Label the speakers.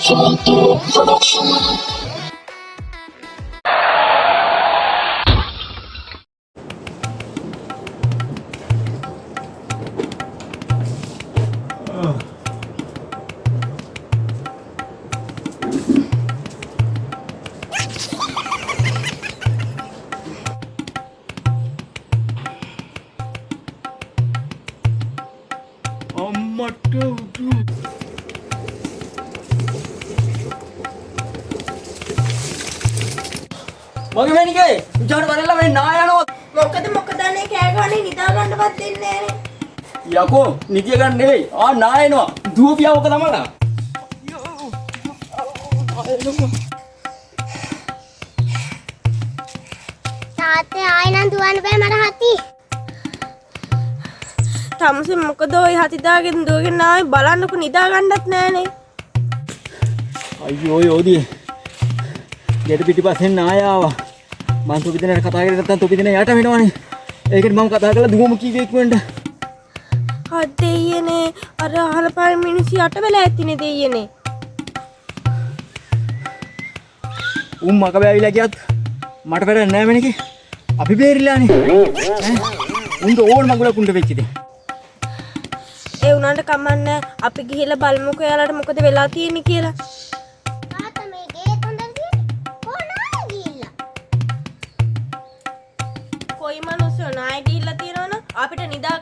Speaker 1: Santo Production.
Speaker 2: මගේ මැනිකේ උජාට වරෙල්ලා මේ නා යනවා.
Speaker 3: මොකද අනේ කෑ ගහන්නේ නිදා ගන්නවත් දෙන්නේ නැහනේ.
Speaker 2: යකෝ නිදිය ගන්න නෙවෙයි. නා එනවා. දුවපියා ඔක තමයි.
Speaker 4: තාත්තේ ආයෙ නම් දුවන්න බෑ මට හති.
Speaker 3: තමුසේ මොකද ඔය හති දාගෙන දුවගෙන ආවේ බලන්නකො නිදා ගන්නත් නැහනේ.
Speaker 2: අයියෝ යෝදී. ගෙට පිටිපස්සෙන් නාය ආවා. මං තොපිදිනට කතා කරේ නැත්තම් තොපිදින යට වෙනවනේ. ඒකට මම කතා කරලා දුවමු කීවේ ඉක්මනට.
Speaker 3: හත් දෙයියනේ අර අහල පාර මිනිස්සු යට වෙලා ඇතිනේ දෙයියනේ.
Speaker 2: මක බෑවිලා ගියත් මට වැඩක් නෑ මැනිකේ. අපි බේරිලානේ. උන්ට ඕන මගුලක් උන්ට වෙච්ච ඉතින්.
Speaker 3: ඒ උනාට කමන්නේ අපි ගිහිල්ලා බලමුකෝ එයාලට මොකද වෙලා තියෙන්නේ කියලා.
Speaker 4: තාත්තා මේ ගේ කොන්දර තියෙන්නේ කොහොනායි ගිහිල්ලා.
Speaker 3: කොයි මනුස්සයෝ නාය ගිහිල්ලා තියෙනවනම් අපිට නිදා